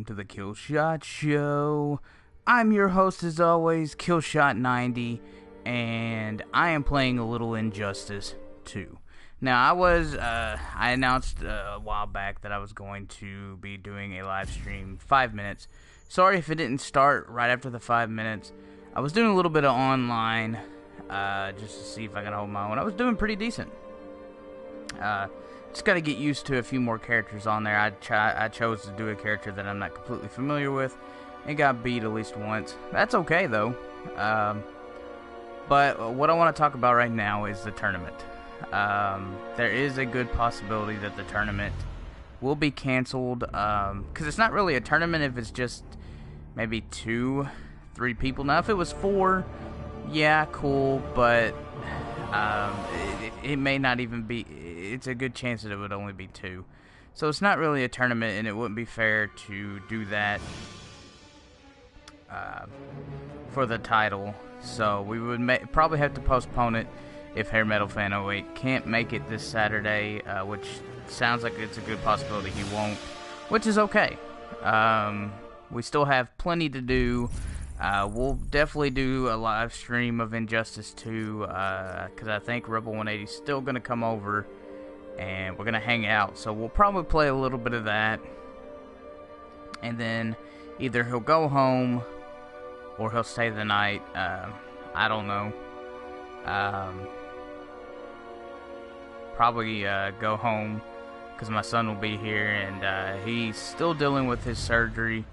welcome to the Killshot Show. I'm your host as always, Thekillshot90, and I am playing a little Injustice 2. Now, I announced a while back that I was going to be doing a live stream 5 minutes. Sorry if it didn't start right after the 5 minutes. I was doing a little bit of online, just to see if I could hold my own. I was doing pretty decent. Just got to get used to a few more characters on there. I chose to do a character that I'm not completely familiar with, and got beat at least once. That's okay, though. But what I want to talk about right now is the tournament. There is a good possibility that the tournament will be canceled, because it's not really a tournament if it's just maybe 2-3 people. Now, if it was 4, yeah, cool, but it may not even be. It's a good chance that it would only be 2. So it's not really a tournament, and it wouldn't be fair to do that for the title. So we would probably have to postpone it if Hair Metal Fan 08 can't make it this Saturday, which sounds like it's a good possibility he won't, which is okay. We still have plenty to do. We'll definitely do a live stream of Injustice 2, because I think Rebel 180 is still going to come over, and we're going to hang out. So we'll probably play a little bit of that, and then either he'll go home, or he'll stay the night. I don't know. Probably go home, because my son will be here, and he's still dealing with his surgery.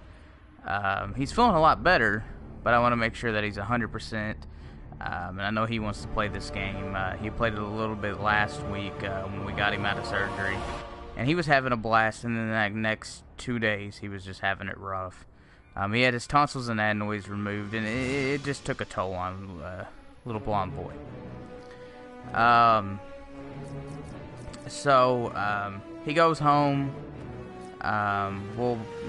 He's feeling a lot better, but I want to make sure that he's 100%. And I know he wants to play this game. He played it a little bit last week when we got him out of surgery, and he was having a blast. And then the next 2 days, he was just having it rough. He had his tonsils and adenoids removed, and it just took a toll on little blonde boy. So he goes home.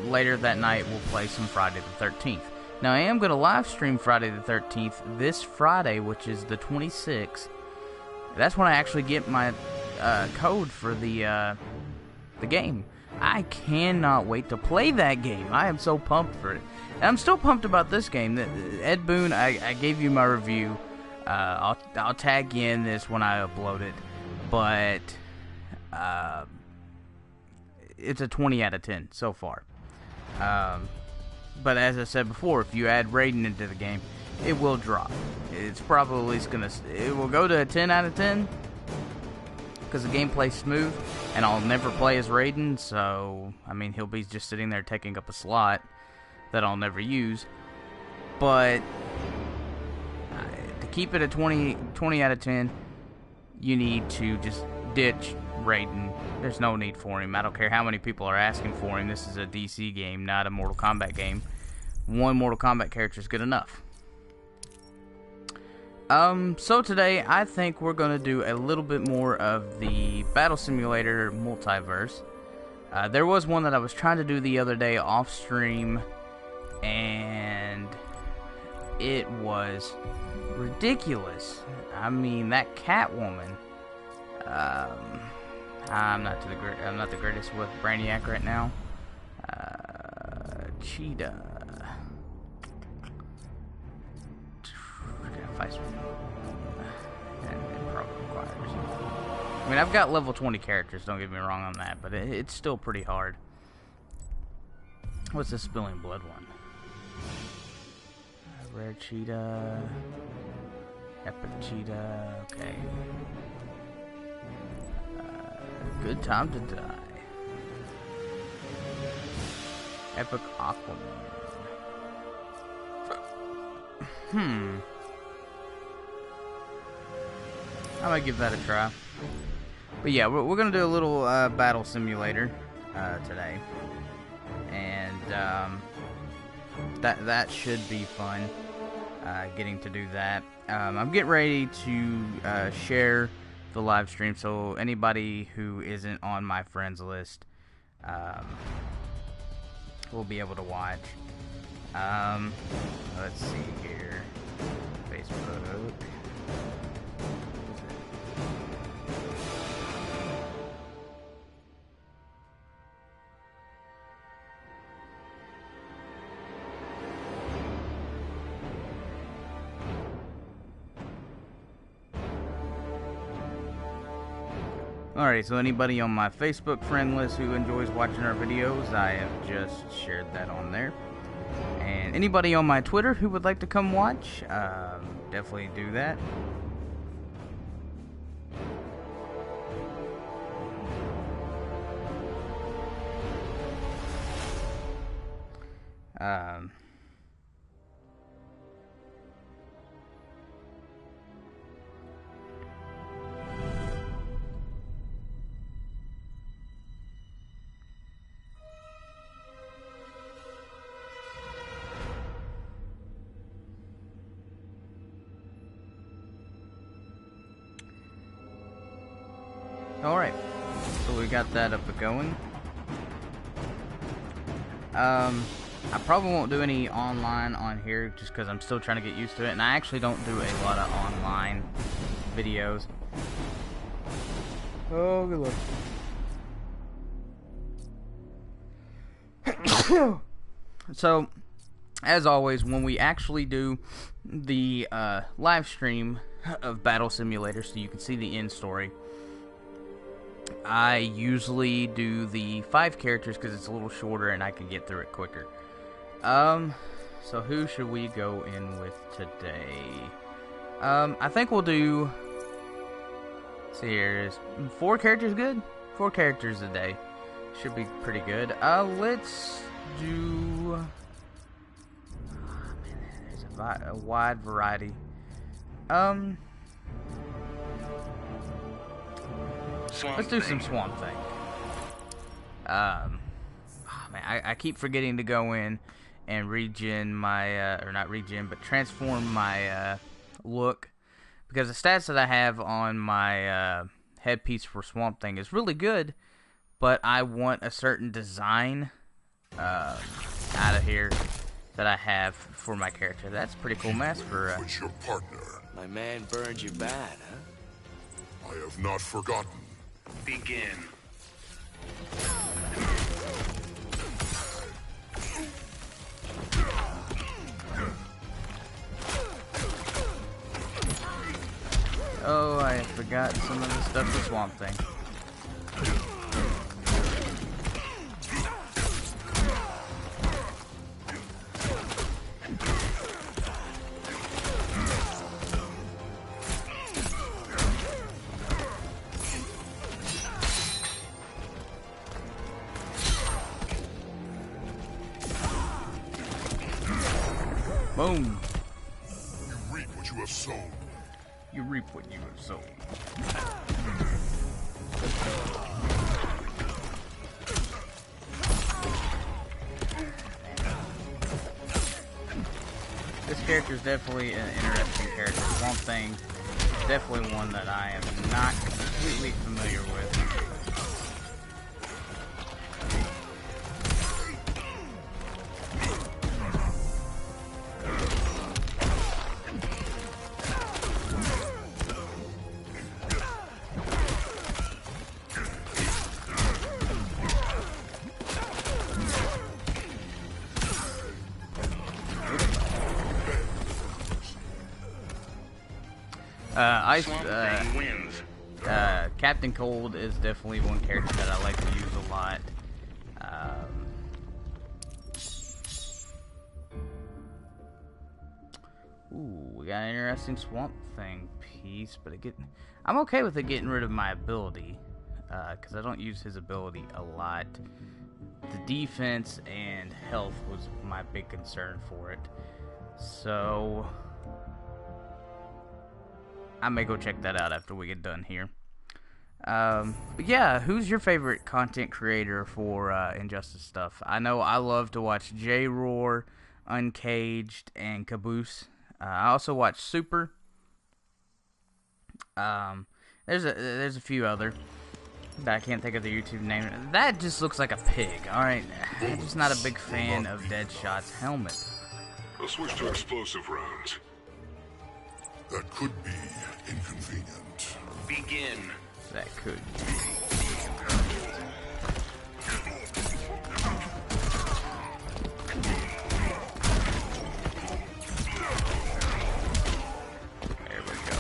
Later that night we'll play some Friday the 13th. Now I am going to live stream Friday the 13th this Friday, which is the 26th. That's when I actually get my code for the game. I cannot wait to play that game. I am so pumped for it. And I'm still pumped about this game. Ed Boon, I gave you my review. I'll tag you in this when I upload it. But it's a 20 out of 10 so far. But as I said before, if you add Raiden into the game, it will drop. It's probably it will go to a 10 out of 10 because the gameplay's smooth, and I'll never play as Raiden, so I mean he'll be just sitting there taking up a slot that I'll never use. But to keep it a 20 out of 10, you need to just ditch Raiden. There's no need for him. I don't care how many people are asking for him. This is a DC game, not a Mortal Kombat game. One Mortal Kombat character is good enough. So today I think we're going to do a little bit more of the Battle Simulator multiverse. There was one that I was trying to do the other day off stream, and it was ridiculous. I mean, that Catwoman. I'm not the greatest with Brainiac right now. Cheetah. It probably requires. I mean, I've got level 20 characters. Don't get me wrong on that, but it's still pretty hard. What's the Spilling Blood one? Rare Cheetah. Epic Cheetah. Okay. Good Time to Die. Epic Aquaman. I might give that a try. But yeah, we're gonna do a little battle simulator today, and that should be fun. Getting to do that. I'm getting ready to share the live stream, so anybody who isn't on my friends list will be able to watch. Let's see here. Facebook. Alright, so anybody on my Facebook friend list who enjoys watching our videos, I have just shared that on there. And anybody on my Twitter who would like to come watch, definitely do that. Alright, so we got that up and going. I probably won't do any online on here just because I'm still trying to get used to it, and I actually don't do a lot of online videos. Oh, good luck. So, as always, when we actually do the live stream of Battle Simulator, so you can see the end story, I usually do the 5 characters because it's a little shorter and I can get through it quicker. So who should we go in with today? I think we'll do, let's see here, is 4 characters good? 4 characters a day. Should be pretty good. Let's do, there's a wide variety. Let's do some Swamp Thing. Oh man, I keep forgetting to go in and regen my, or not regen, but transform my look, because the stats that I have on my headpiece for Swamp Thing is really good, but I want a certain design out of here that I have for my character. That's pretty cool mask for What's your partner? My man burned you bad, huh? I have not forgotten. Begin. Oh, I forgot some of the stuff for Swamp Thing. Boom. You reap what you have sown. You reap what you have sown. This character is definitely an interesting character. Swamp Thing is definitely one that I am not completely familiar with. Captain Cold is definitely one character that I like to use a lot. Ooh, we got an interesting Swamp Thing piece, but I'm okay with it getting rid of my ability, because I don't use his ability a lot. The defense and health was my big concern for it, so I may go check that out after we get done here. But yeah, who's your favorite content creator for Injustice stuff? I know I love to watch J-Roar, Uncaged, and Caboose. I also watch Super. There's a few other that I can't think of the YouTube name. That just looks like a pig. Alright, I'm just not a big fan of Deadshot's helmet. I'll switch to explosive rounds. That could be inconvenient. Begin. That could. There we go.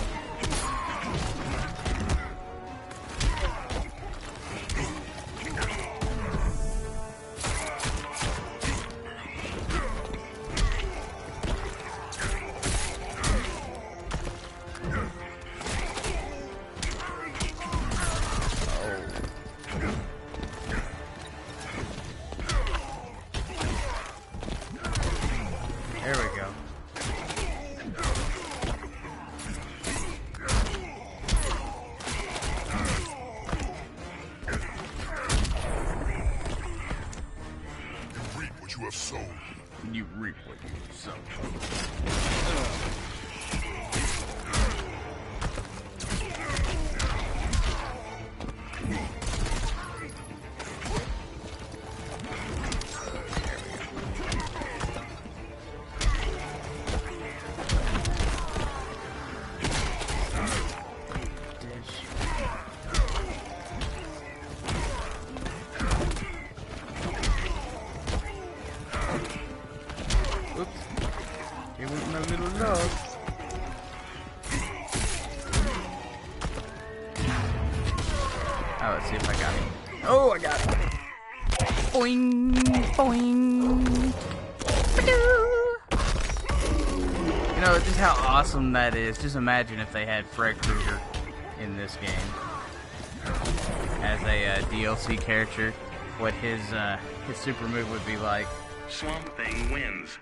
There we go. You reap what you have sown. You reap what you sow. Let's see if I got it. Oh, I got it. Boing, boing. You know, just how awesome that is. Just imagine if they had Fred Krueger in this game as a DLC character. What his super move would be like. Swamp Thing wins.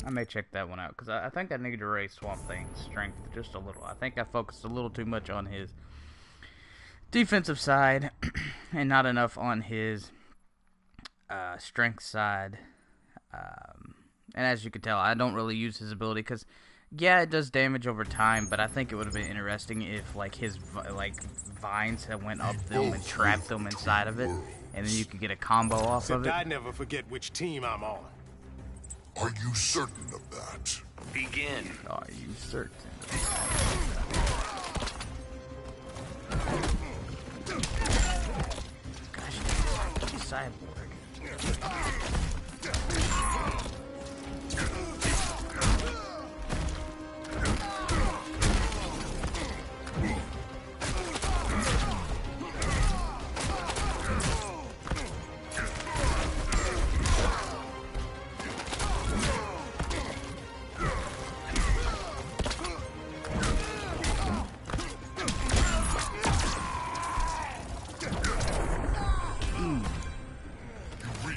I may check that one out, because I think I need to raise Swamp Thing's strength just a little. I think I focused a little too much on his defensive side and not enough on his strength side. And as you can tell, I don't really use his ability, because yeah, it does damage over time, but I think it would have been interesting if his vines had went up them and trapped them inside of it, and then you could get a combo off of it. I never forget which team I'm on. Are you certain of that? Begin. Are you certain? Gosh, cyborg.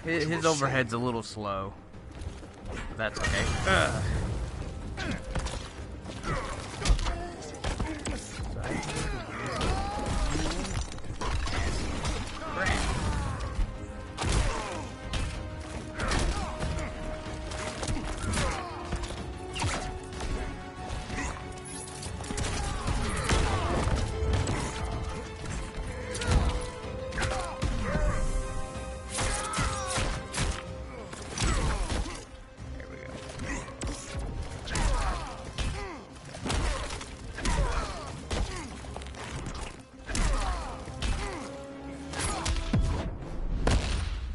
His overhead's a little slow. That's okay.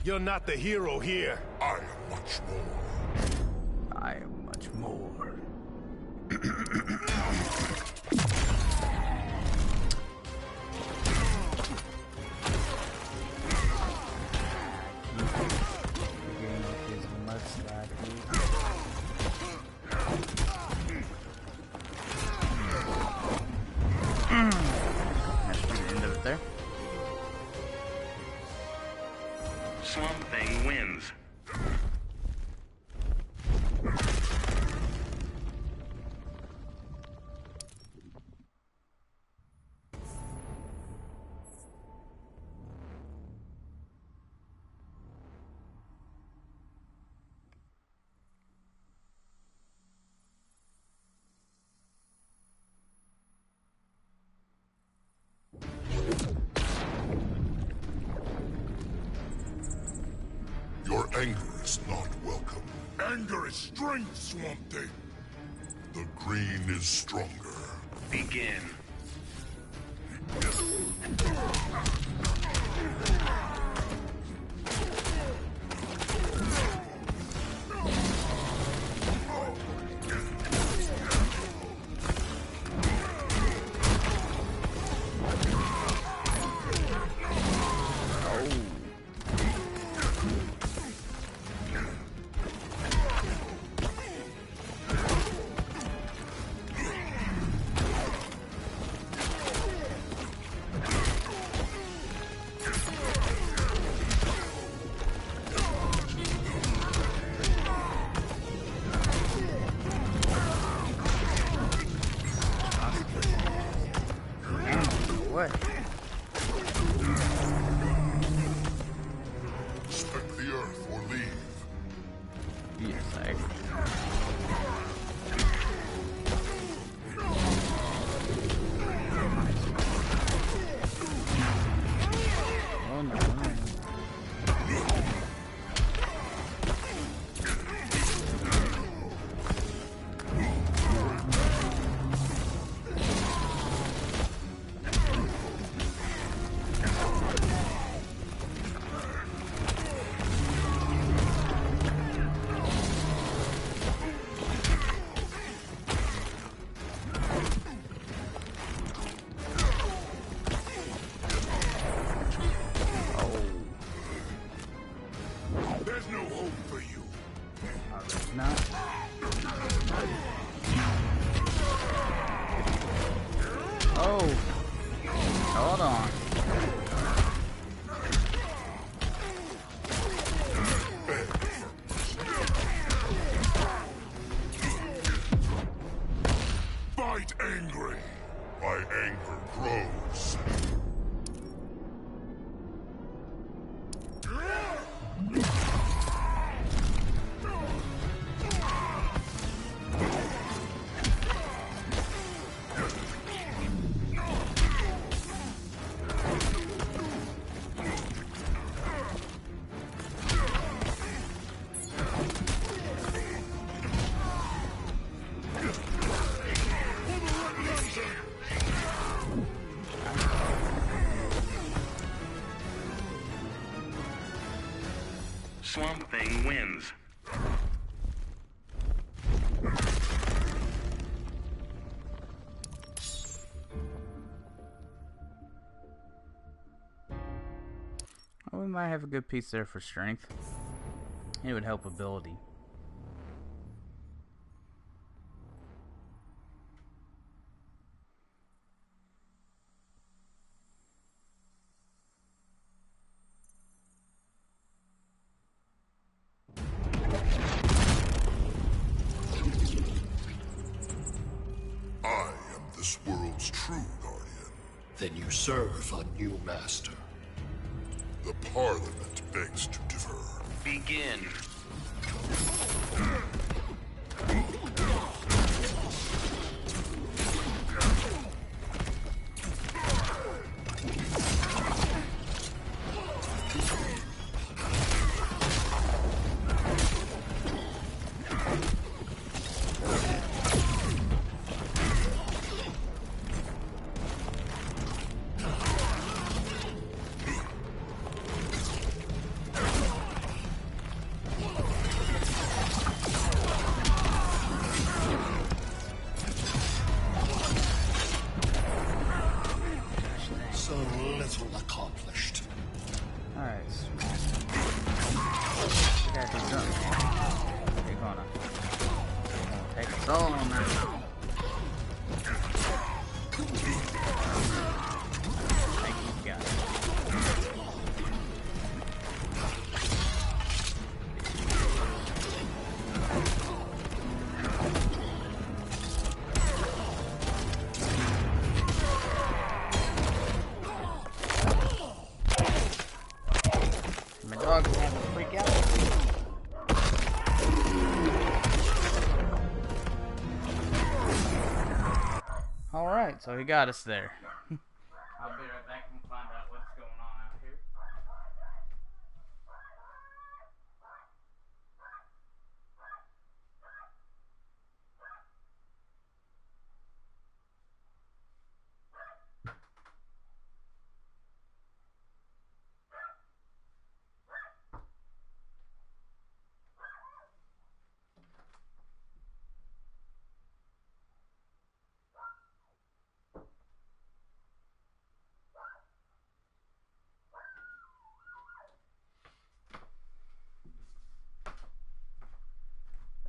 You're not the hero here. I am much more. I am much more. That should be the end of it there. Swamp Thing wins. Your anger is not welcome. Anger is strength, Swamp Thing. The green is stronger. Begin. Oh, hold on. Fight angry. My anger grows. Swamp Thing wins. Well, we might have a good piece there for strength. It would help ability. I am this world's true guardian. Then you serve a new master. The Parliament begs to differ. Begin. So little accomplished. Alright. Gotta do something. They're gonna take us all now. Thank you, guys. My dog's having to freak out. Alright, so he got us there. I'll be right back and find out what's going on out here.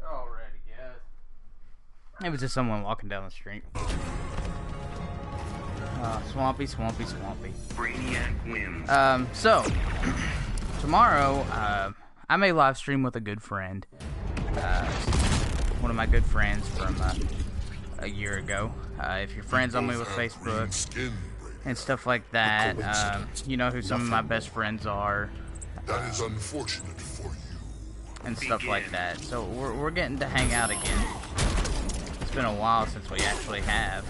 Alrighty, guys. It was just someone walking down the street. Swampy, swampy, swampy. Brainiac wins. So tomorrow, I may live stream with a good friend. One of my good friends from a year ago. If you're friends on me with Facebook Skin and stuff like that, you know who some of my best friends are. that is unfortunate for you. And stuff like that. So we're getting to hang out again. It's been a while since we actually have.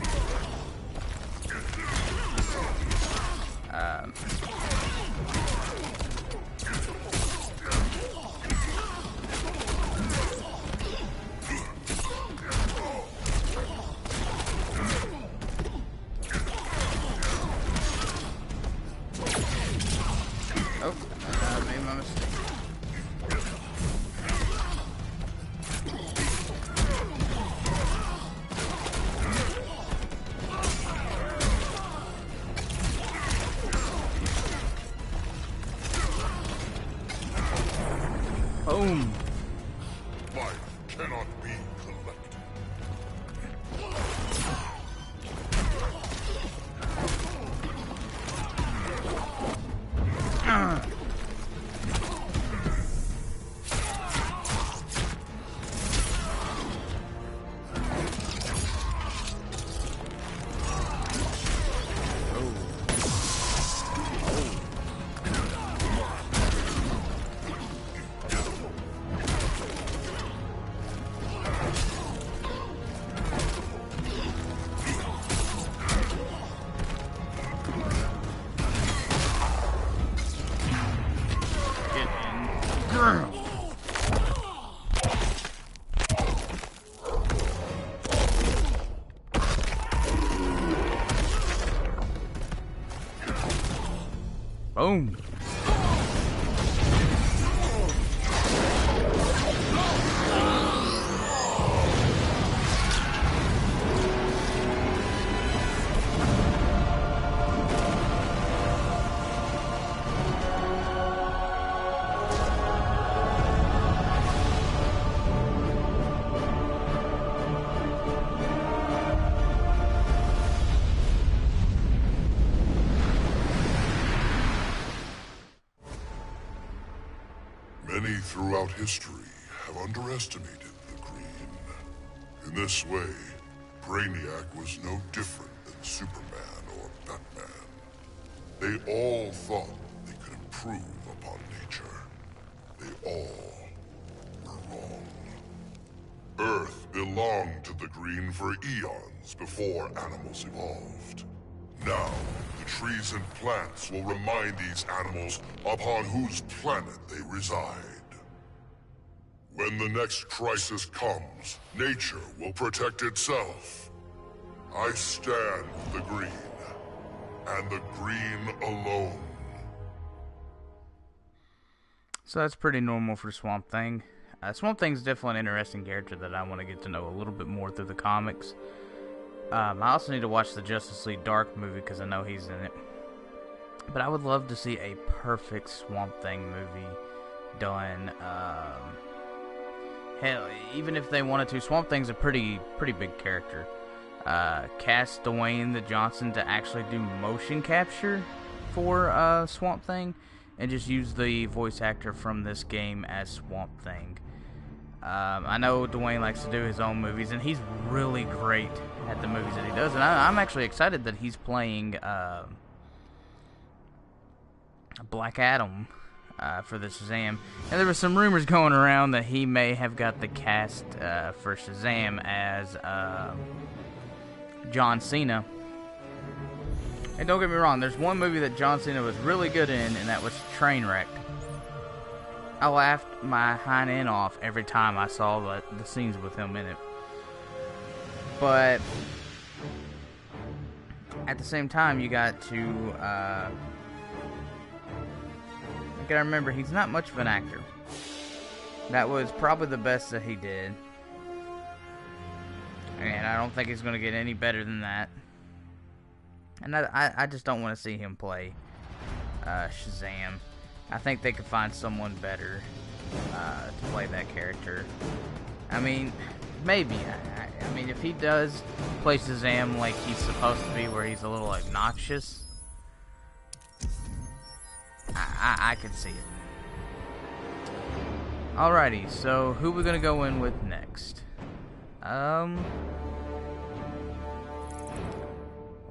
Oh, I made my mistake. Boom. Life cannot be collected. Boom. Many throughout history have underestimated the Green. In this way, Brainiac was no different than Superman or Batman. They all thought they could improve upon nature. They all were wrong. Earth belonged to the Green for eons before animals evolved. Now, the trees and plants will remind these animals upon whose planet they reside. When the next crisis comes, nature will protect itself. I stand with the Green, and the Green alone. So that's pretty normal for Swamp Thing. Swamp Thing's definitely an interesting character that I want to get to know a little bit more through the comics. I also need to watch the Justice League Dark movie because I know he's in it. But I would love to see a perfect Swamp Thing movie done. Hell, even if they wanted to, Swamp Thing's a pretty big character. Cast Dwayne Johnson to actually do motion capture for Swamp Thing, and just use the voice actor from this game as Swamp Thing. I know Dwayne likes to do his own movies, and he's really great at the movies that he does. And I'm actually excited that he's playing Black Adam for the Shazam. And there were some rumors going around that he may have got the cast for Shazam as John Cena. And don't get me wrong, there's one movie that John Cena was really good in, and that was Trainwreck. I laughed my hind end off every time I saw the scenes with him in it. But at the same time, you got to I gotta remember, he's not much of an actor. That was probably the best that he did, and I don't think he's gonna get any better than that. And I just don't want to see him play Shazam. I think they could find someone better to play that character. I mean, maybe. I mean, if he does play Shazam like he's supposed to be, where he's a little obnoxious, I could see it. Alrighty, so who we gonna go in with next?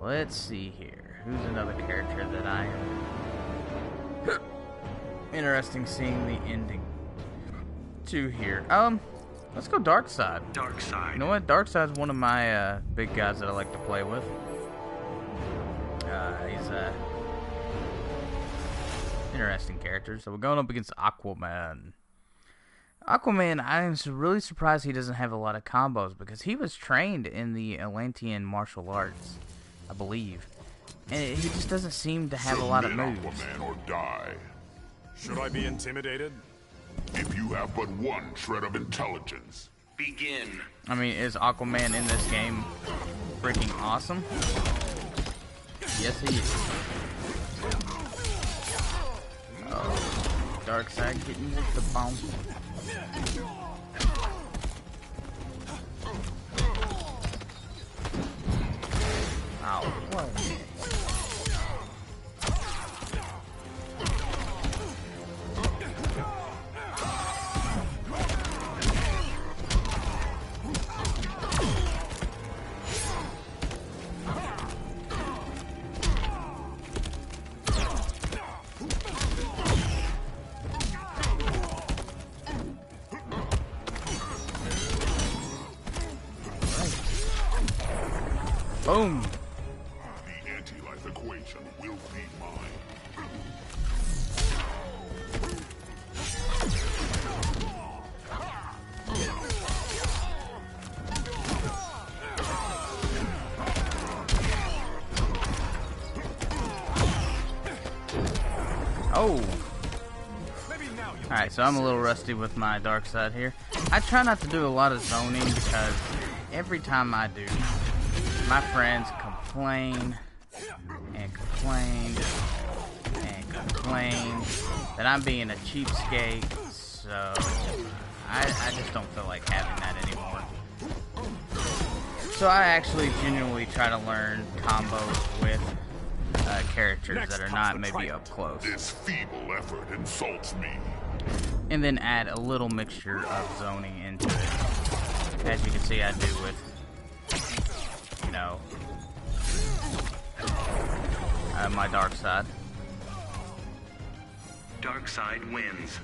Let's see here. Who's another character that I am interesting seeing the ending to here? Let's go Darkseid. Darkseid. You know what? Darkseid's one of my big guys that I like to play with. He's a interesting character. So we're going up against Aquaman. Aquaman, I'm really surprised he doesn't have a lot of combos, because he was trained in the Atlantean martial arts, I believe, and he just doesn't seem to have a lot of moves. Aquaman or die. Should I be intimidated? If you have but one shred of intelligence. Begin. I mean, is Aquaman in this game freaking awesome? Yes, he is. Oh, Darkseid getting the bomb. Ow, what? Boom! The anti-life equation will be mine. Oh! Alright, so I'm a little rusty with my dark side here. I try not to do a lot of zoning because every time I do, my friends complain and complain and complain that I'm being a cheapskate, so I just don't feel like having that anymore. So I actually genuinely try to learn combos with characters that are not maybe up close. This feeble effort insults me. And then add a little mixture of zoning into it. As you can see I do with, you know, my dark side. Dark side wins.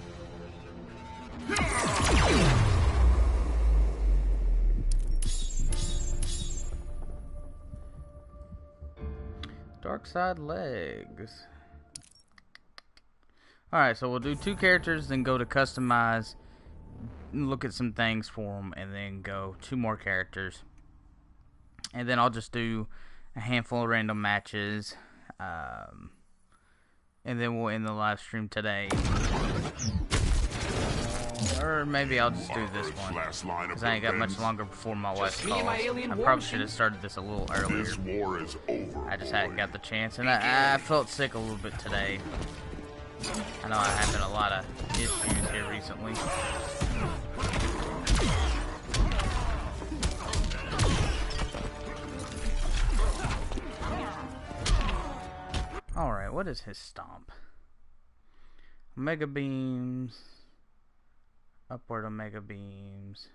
Dark side legs. Alright, so we'll do 2 characters, then go to customize, look at some things for them, and then go 2 more characters. And then I'll just do a handful of random matches, and then we'll end the live stream today. Or maybe I'll just do this one, because I ain't got much longer before my wife calls. I probably should have started this a little earlier. This war is over. I just hadn't got the chance, and I felt sick a little bit today. I know I'm having a lot of issues here recently. Alright, what is his stomp? Omega beams, upward omega beams,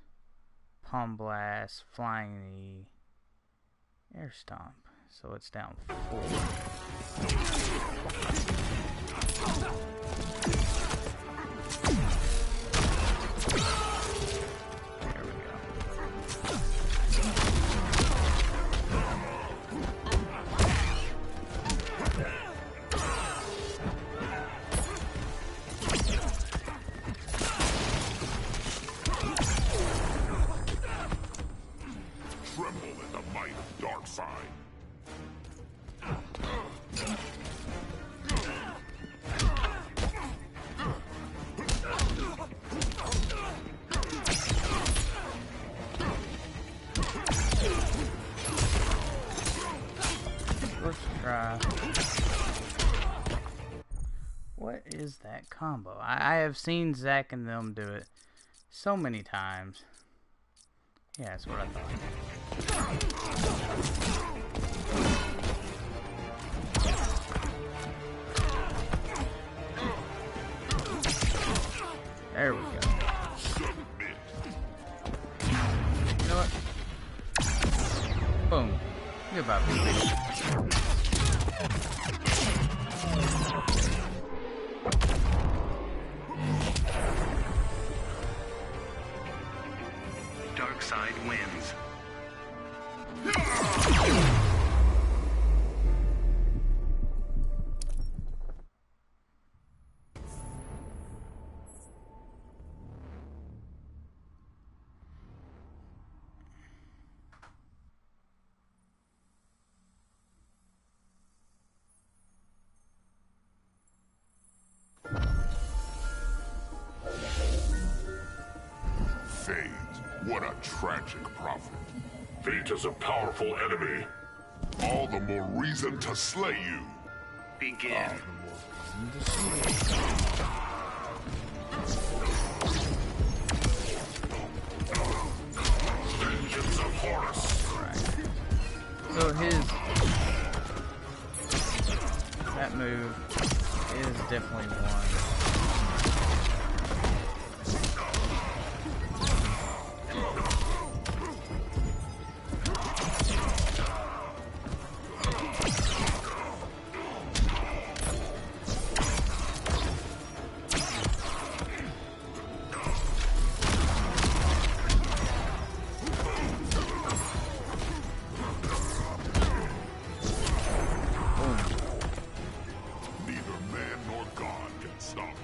palm blast, flying knee, air stomp. So it's down 4. There we go. Tremble at the might of dark side. Let's try. What is that combo? I have seen Zach and them do it so many times. Yeah, that's what I thought. There we go. You know what? Boom. Goodbye, baby. Dark side wins. Fate, what a tragic prophet. Fate is a powerful enemy. All the more reason to slay you. Begin. Vengeance of Horus. So that move is definitely one. Neither man nor God can stop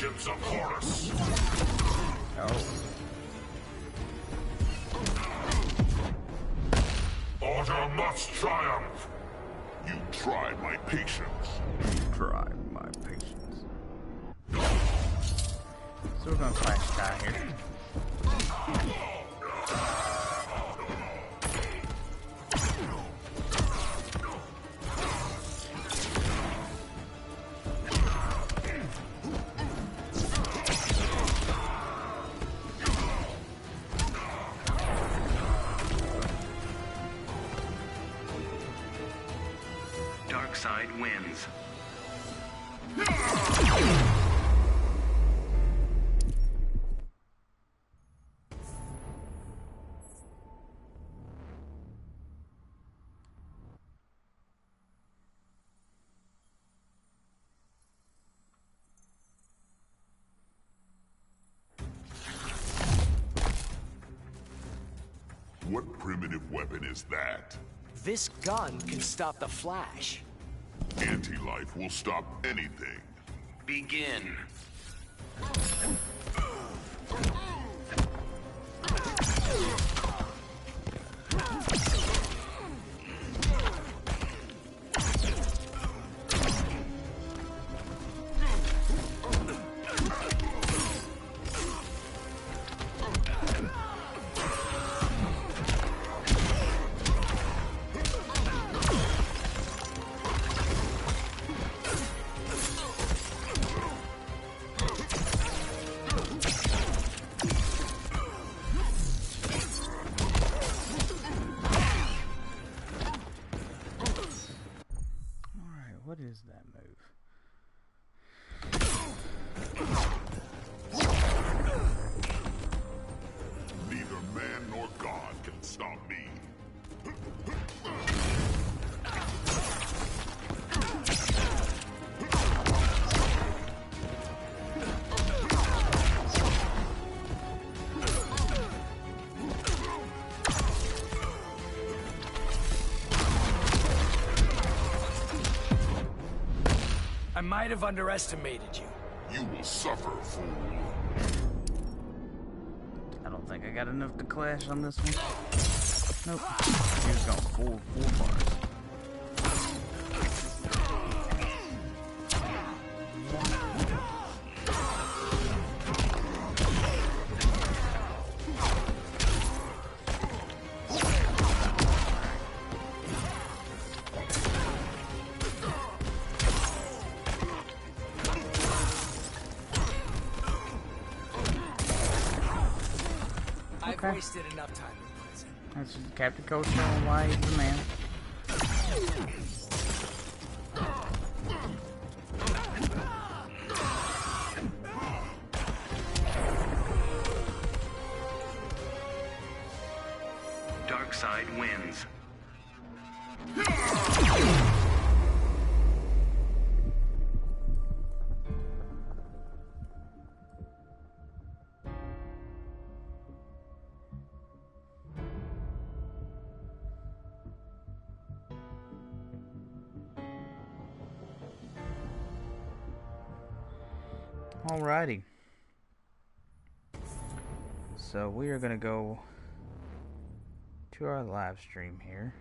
Vengeance of Horus! Oh. Order must triumph! You tried my patience. Try my patience. So we're gonna flash die here. Dark side wins. What primitive weapon is that? This gun can stop the Flash. Anti-life will stop anything. Begin. What is that move? Neither man nor God can stop me. I might have underestimated you. You will suffer, fool. I don't think I got enough to clash on this one. Nope. He was going full bars. I've wasted enough time in prison. That's just Captain Coach showing why he's the man. Dark side wins. Alrighty. So we are gonna go to our live stream here.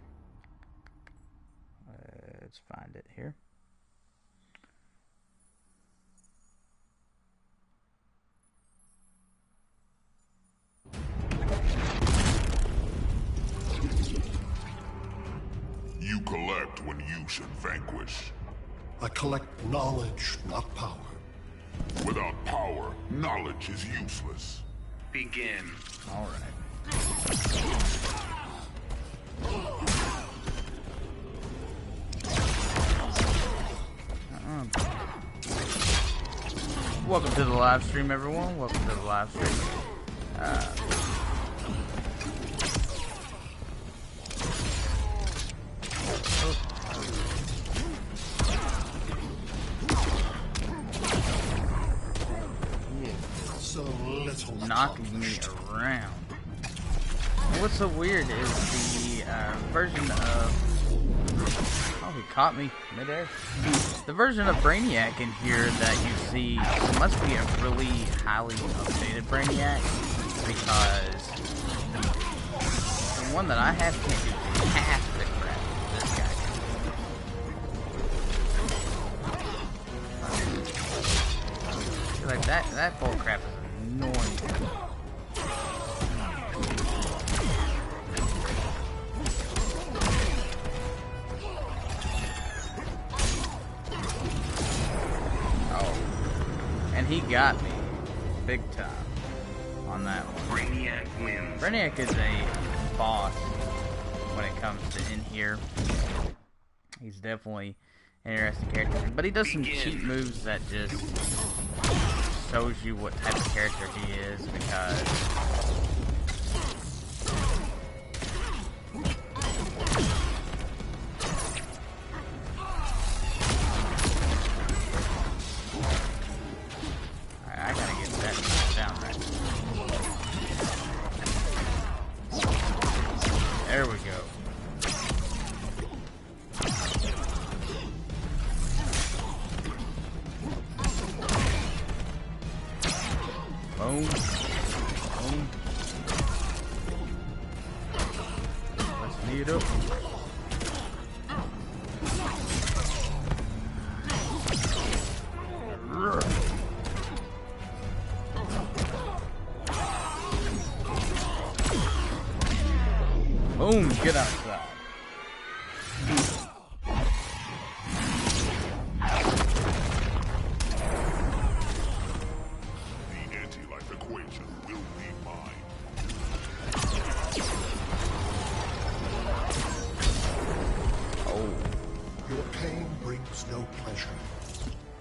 Let's find it here. You collect when you should vanquish. I collect knowledge, not power. Without power, knowledge is useless. Begin. Alright. Welcome to the live stream, everyone. Welcome to the live stream. So little Knocking me around. And what's so weird is the version of... Oh, he caught me midair. The version of Brainiac in here that you see must be a really highly updated Brainiac, because the one that I have can't do half the crap this guy can. Like that bull crap is annoying. And he got me big time on that one. Brainiac wins. Brainiac is a boss when it comes to in here. He's definitely an interesting character, but he does some cheat moves that just shows you what type of character he is, because I gotta get that down right. There we go. Boom. Boom. Let's meet up. Boom, get outside. The anti-life equation will be mine. Oh, Your pain brings no pleasure.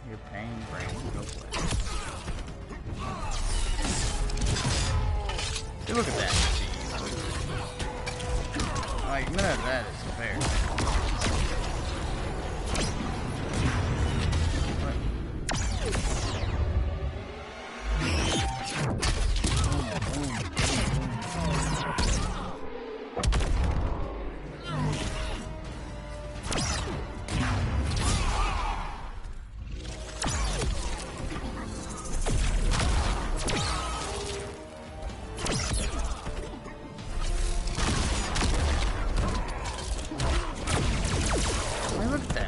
your pain brings no pleasure. See, look at that. Like, none of that is fair. Look at that.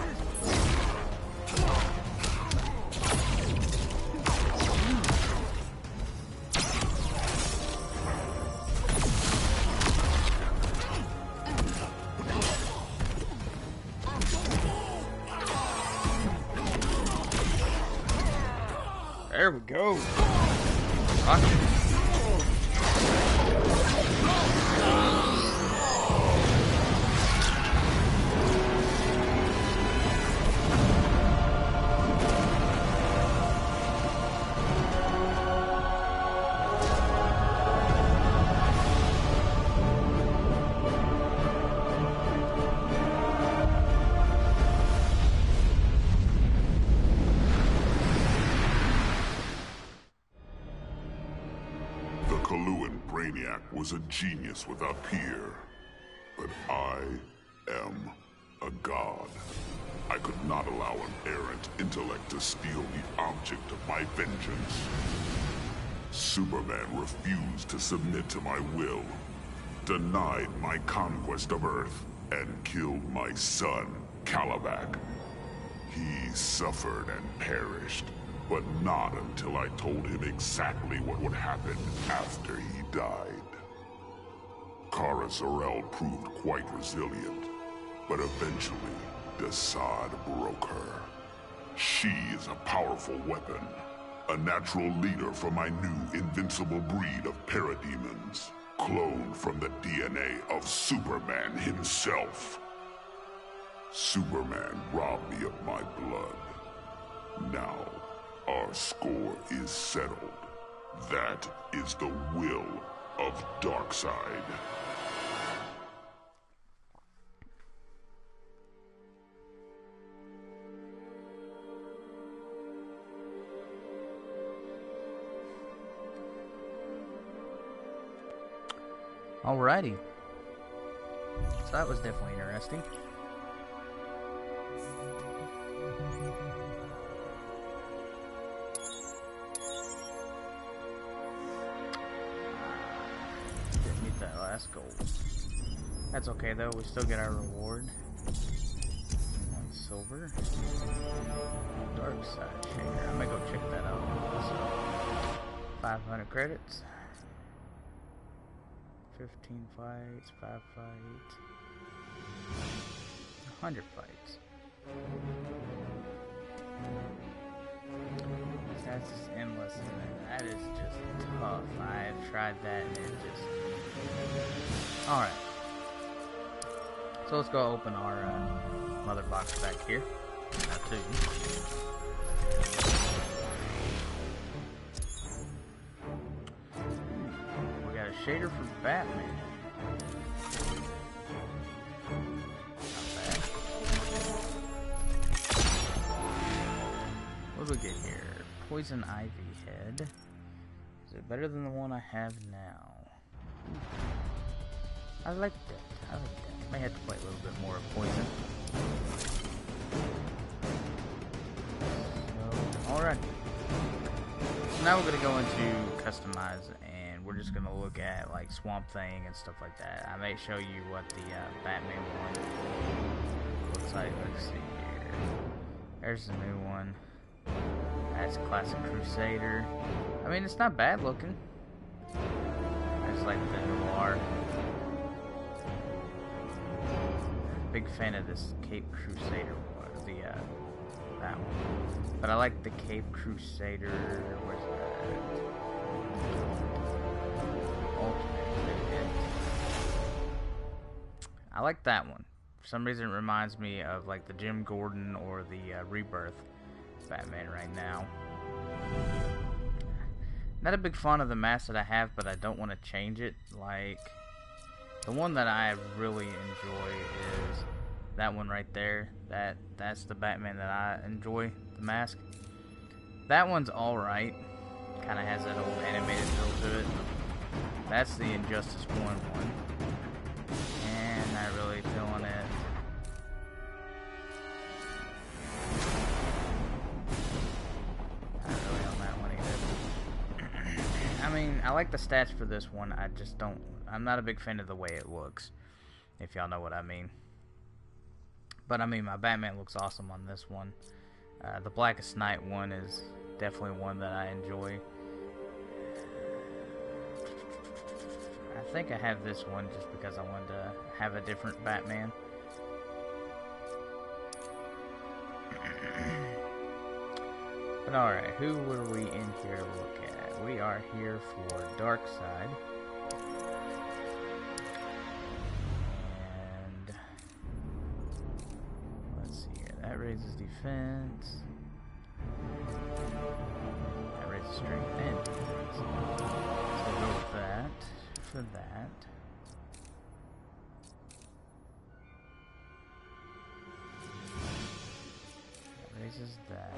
There we go. Rock it. The Kaluan Brainiac was a genius without peer. But I am a god. I could not allow an errant intellect to steal the object of my vengeance. Superman refused to submit to my will, denied my conquest of Earth, and killed my son, Kalibak. He suffered and perished, but not until I told him exactly what would happen after he died. Kara Zor-El proved quite resilient, but eventually, Desaad broke her. She is a powerful weapon, a natural leader for my new invincible breed of parademons, cloned from the DNA of Superman himself. Superman robbed me of my blood. Now, our score is settled. That is the will of Darkseid. Alrighty. So that was definitely interesting. gold. That's okay though, we still get our reward. 1 silver. Dark side shader. I'm gonna go check that out. So, 500 credits. 15 fights, 5 fights. 100 fights. That's just endless, man. That is just tough. I've tried that and it just... Alright. So let's go open our mother box back here. Now two. We got a shader for Batman. What do we get here? Poison Ivy head. Is it better than the one I have now? I like that. I like that. May have to play a little bit more of Poison. So, alright. So now we're gonna go into customize, and we're just gonna look at like Swamp Thing and stuff like that. I may show you what the Batman one looks like. Let's see here. There's the new one. That's classic Crusader. I mean, it's not bad looking. I just like the noir. Big fan of this Cape Crusader one, that one. But I like the Cape Crusader. Where's that? Ultimate. I like that one. For some reason, it reminds me of like the Jim Gordon or the Rebirth Batman right now. Not a big fan of the mask that I have, but I don't want to change it. Like, the one that I really enjoy is that one right there. That's the Batman that I enjoy, the mask. That one's alright. Kind of has that old animated feel to it. That's the Injustice 1 one. And not really feeling it. I mean, I like the stats for this one. I just don't... I'm not a big fan of the way it looks, if y'all know what I mean. But, I mean, my Batman looks awesome on this one. The Blackest Night one is definitely one that I enjoy. I think I have this one just because I wanted to have a different Batman. But alright, who were we in here to look at? We are here for Darkseid. And let's see here. That raises defense. That raises strength and defense. So we'll go with that for that. That raises that.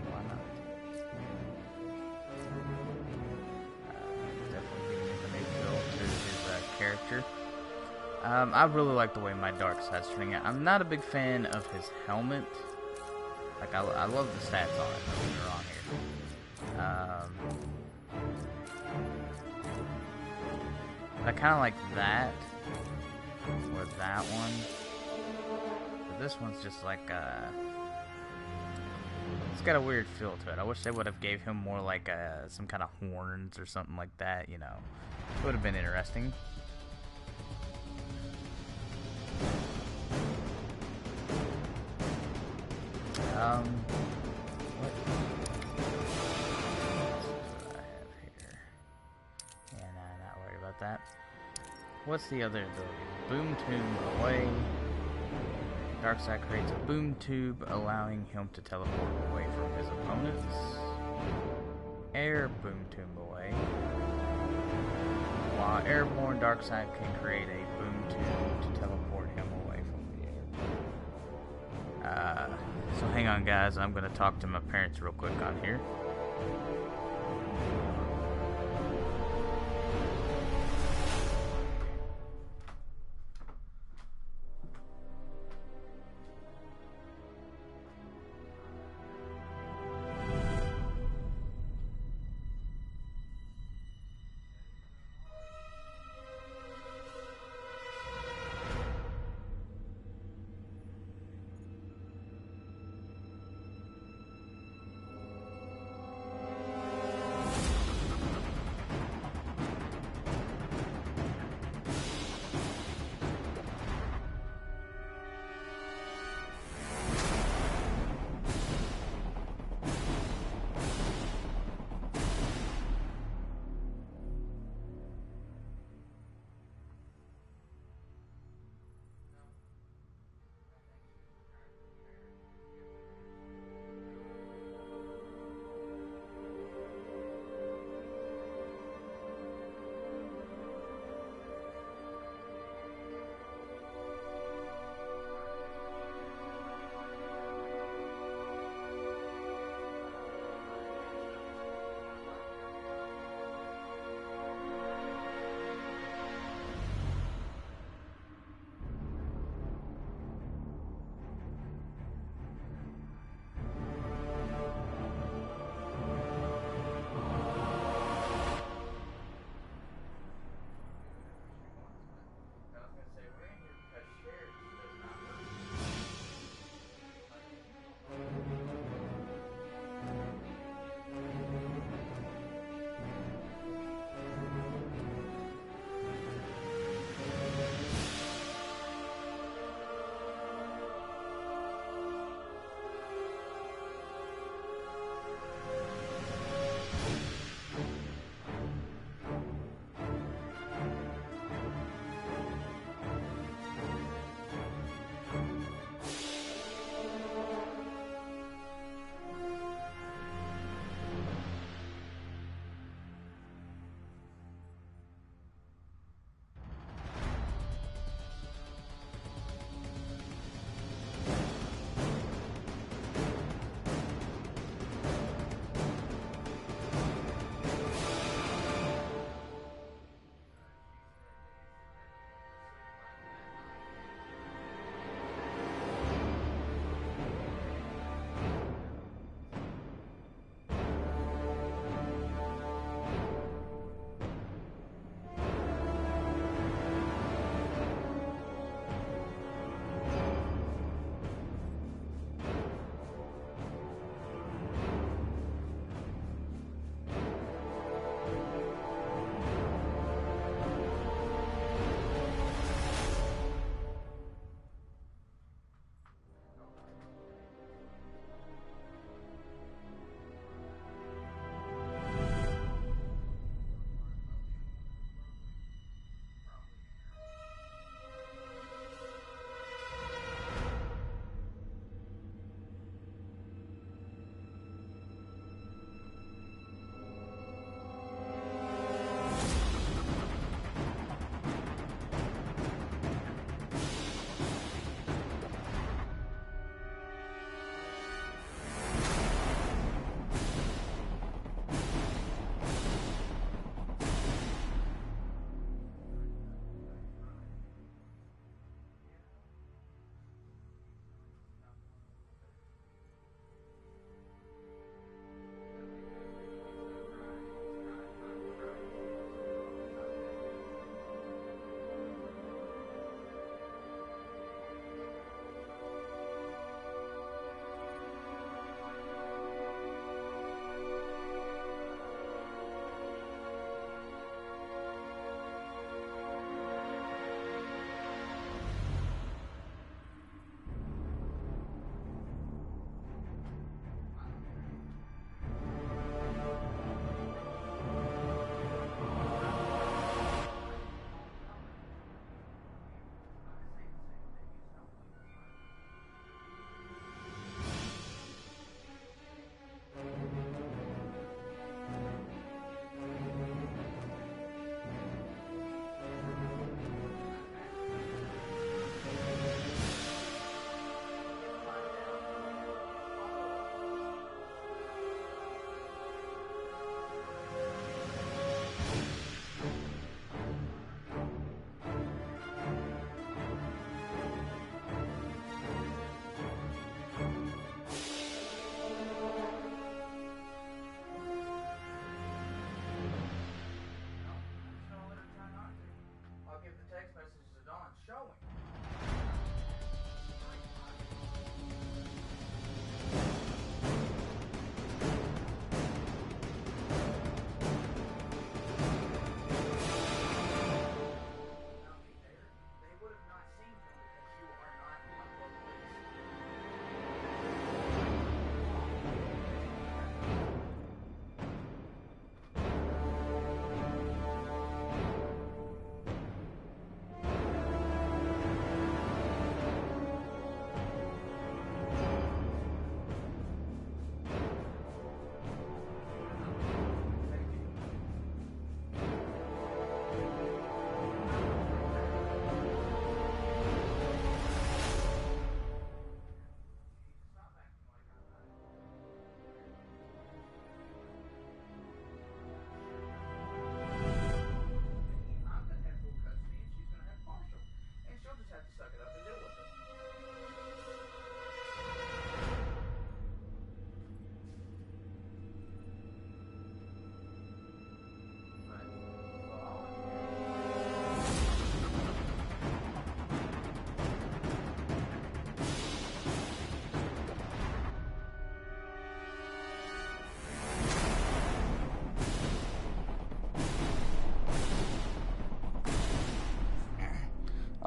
Why not? Definitely giving him a new feel to his character. I really like the way my Darkseid's turning out. I'm not a big fan of his helmet. Like, I love the stats on it, don't get me wrong here. But I kind of like that, or that one. But this one's just like, it's got a weird feel to it. I wish they would have gave him more like some kind of horns or something like that, you know. It would have been interesting. What do I have here? Yeah, nah, not worried about that. What's the other ability? Boom Tomb away. Darkseid creates a boom tube, allowing him to teleport away from his opponents. Air boom tube away. While airborne, Darkseid can create a boom tube to teleport him away from the air. So hang on, guys. I'm gonna talk to my parents real quick on here.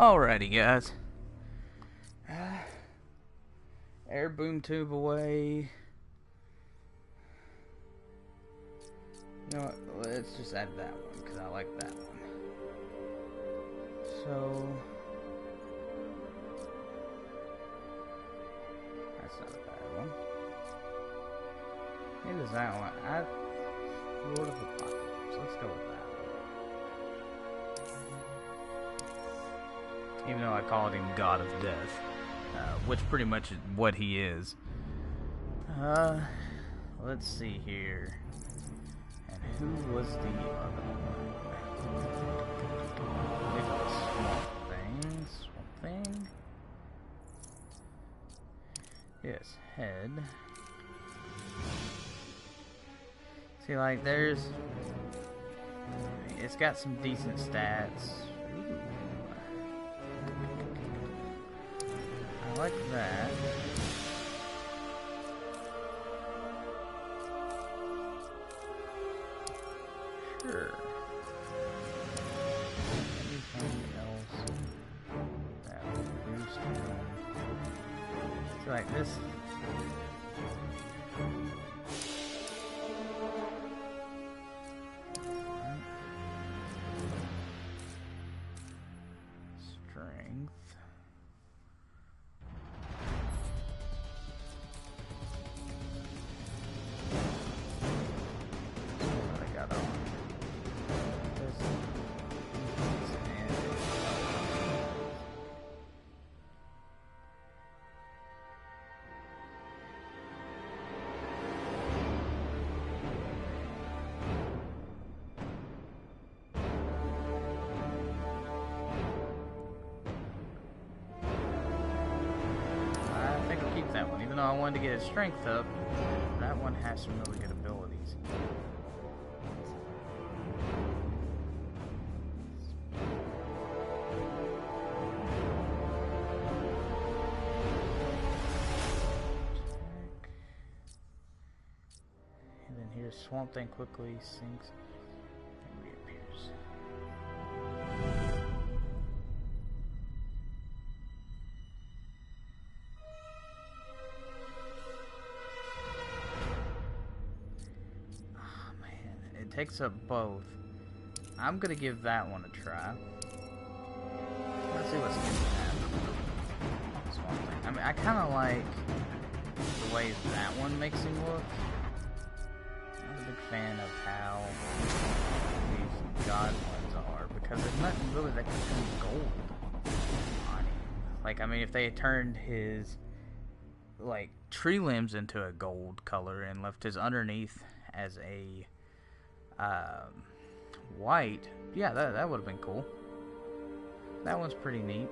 Alrighty, guys. Air boom tube away. You know what? Let's just add that one because I like that one. So that's not a bad one. Maybe there's that one. Lord of Apocalypse. Let's go with that. Even though I called him God of Death, which pretty much is what he is. Let's see here. And who was the other one? Maybe the Swamp Thing. Yes, head. See, like, it's got some decent stats. Ooh. I like that. Sure. Anything else that will boost him? So like this. Strength. That one, even though I wanted to get his strength up, that one has some really good abilities. And then here's Swamp Thing quickly sinks and reappears. Takes up both. I'm gonna give that one a try. Let's see what's good at. Swamp Thing. I mean, I kind of like the way that one makes him look. I'm a big fan of how these god ones are because there's nothing really that can turn gold on him. Like, I mean, if they had turned his like tree limbs into a gold color and left his underneath as a white, yeah, that would have been cool. That one's pretty neat.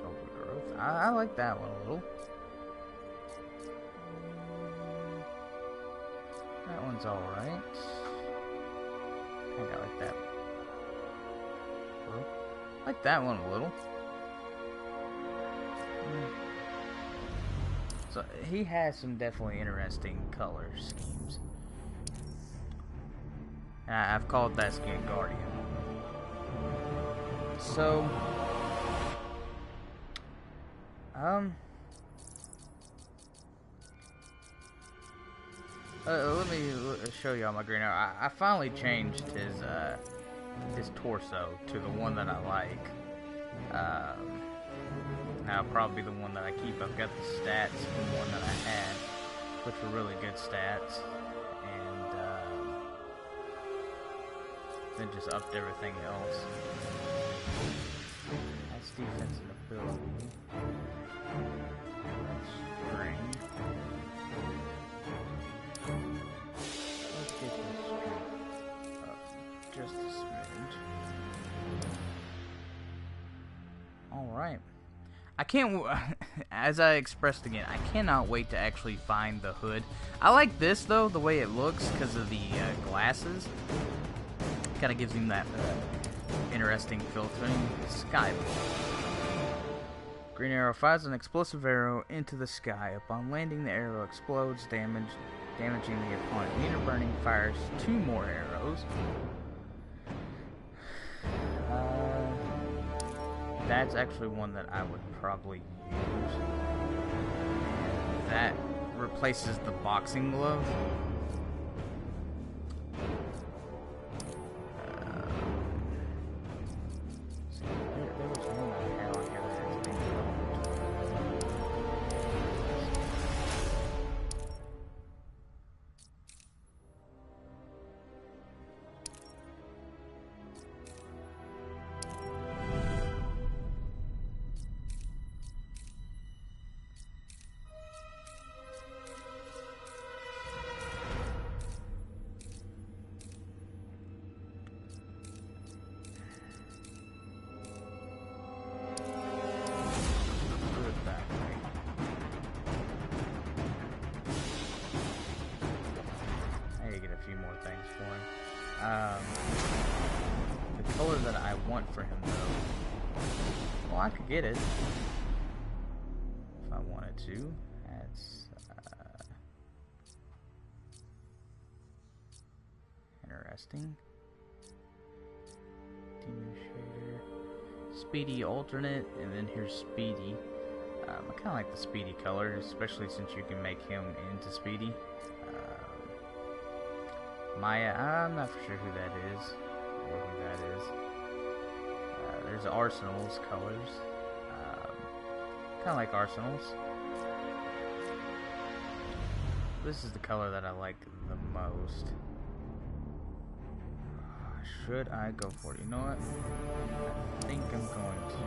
Overgrowth. I like that one a little. That one's alright. I think I like that. I like that one a little. So he has some definitely interesting color schemes. I've called that skin Guardian. So, let me show y'all my green arrow. I finally changed his torso to the one that I like. Now probably the one that I keep. I've got the stats from the one that I had, which were really good stats. Then just upped everything else. That's defense and ability. That's strength. Let's get this strength up just a smidge. Alright. I can't, as I expressed again, I cannot wait to actually find the hood. I like this though, the way it looks, because of the glasses. Kind of gives him that interesting filtering. Sky Blue. Green arrow fires an explosive arrow into the sky. Upon landing, the arrow explodes, damaging the opponent. Meter burning fires 2 more arrows. that's actually one that I would probably use. That replaces the boxing glove. There was one I had on here that has been the color that I want for him, though. Well, I could get it if I wanted to. That's interesting. Team shader, Speedy alternate, and then here's Speedy. I kind of like the Speedy color, especially since you can make him into Speedy. Maya, I'm not for sure who that is, or who that is. There's Arsenal's colors. Kind of like Arsenal's. This is the color that I like the most. Should I go for it? You know what? I think I'm going to.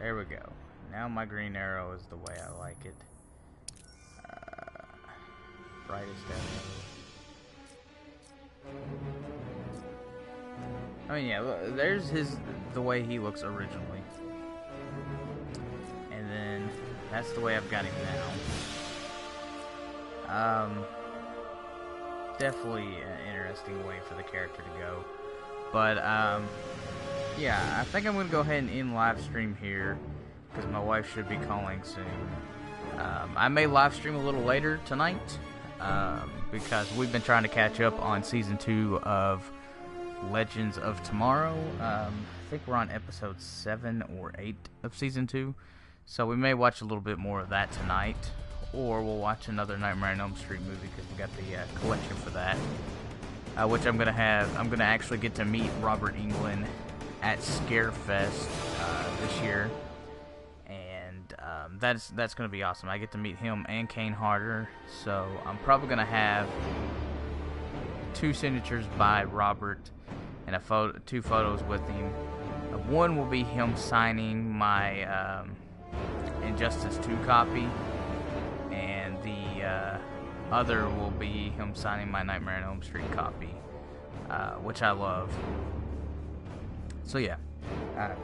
There we go. Now my green arrow is the way I like it. Brightest ever. I mean, yeah, there's the way he looks originally. And then that's the way I've got him now. Definitely an interesting way for the character to go. But, yeah, I think I'm going to go ahead and end live stream here, because my wife should be calling soon. I may live stream a little later tonight, because we've been trying to catch up on Season 2 of Legends of Tomorrow. I think we're on episode 7 or 8 of Season 2, so we may watch a little bit more of that tonight, or we'll watch another Nightmare on Elm Street movie, because we got the collection for that, which I'm going to actually get to meet Robert Englund at Scarefest this year. That's going to be awesome. I get to meet him and Kane Harder, so I'm probably going to have 2 signatures by Robert and 2 photos with him. One will be him signing my Injustice 2 copy, and the other will be him signing my Nightmare on Elm Street copy, which I love. So yeah,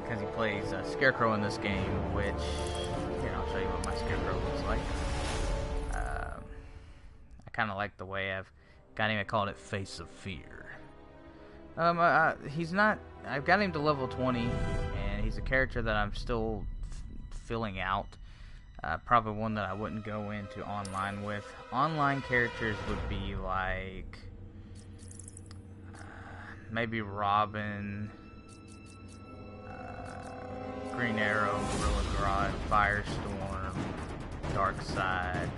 because he plays Scarecrow in this game, which... Here, I'll show you what my Scarecrow looks like. I kind of like the way I've got him. I called it Face of Fear. He's not... I've got him to level 20, and he's a character that I'm still filling out. Probably one that I wouldn't go into online with. Online characters would be like... maybe Robin... Green Arrow, Gorilla Grodd, Firestorm, Darkseid.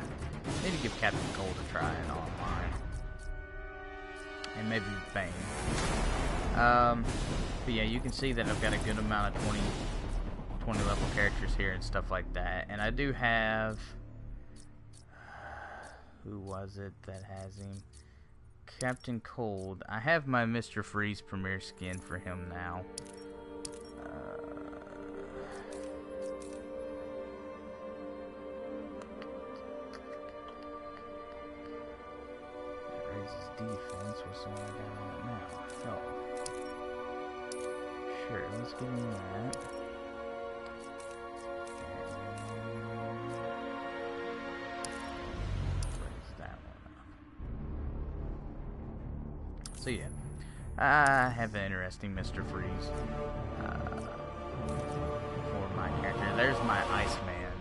Need to give Captain Cold a try in online. And maybe Bane. But yeah, you can see that I've got a good amount of 20 level characters here and stuff like that. And I do have... who was it that has him? Captain Cold. I have my Mr. Freeze premiere skin for him now. Defense with someone I got on it now. Oh. Sure, let's give him that. Raise that one up. So yeah, I have an interesting Mr. Freeze for my character. There's my Iceman,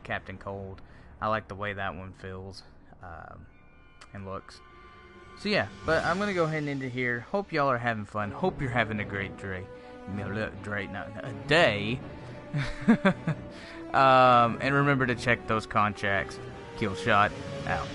Captain Cold. I like the way that one feels and looks. So yeah, but I'm gonna go ahead and end it here. Hope y'all are having fun. Hope you're having a great day. And remember to check those contracts. Killshot out.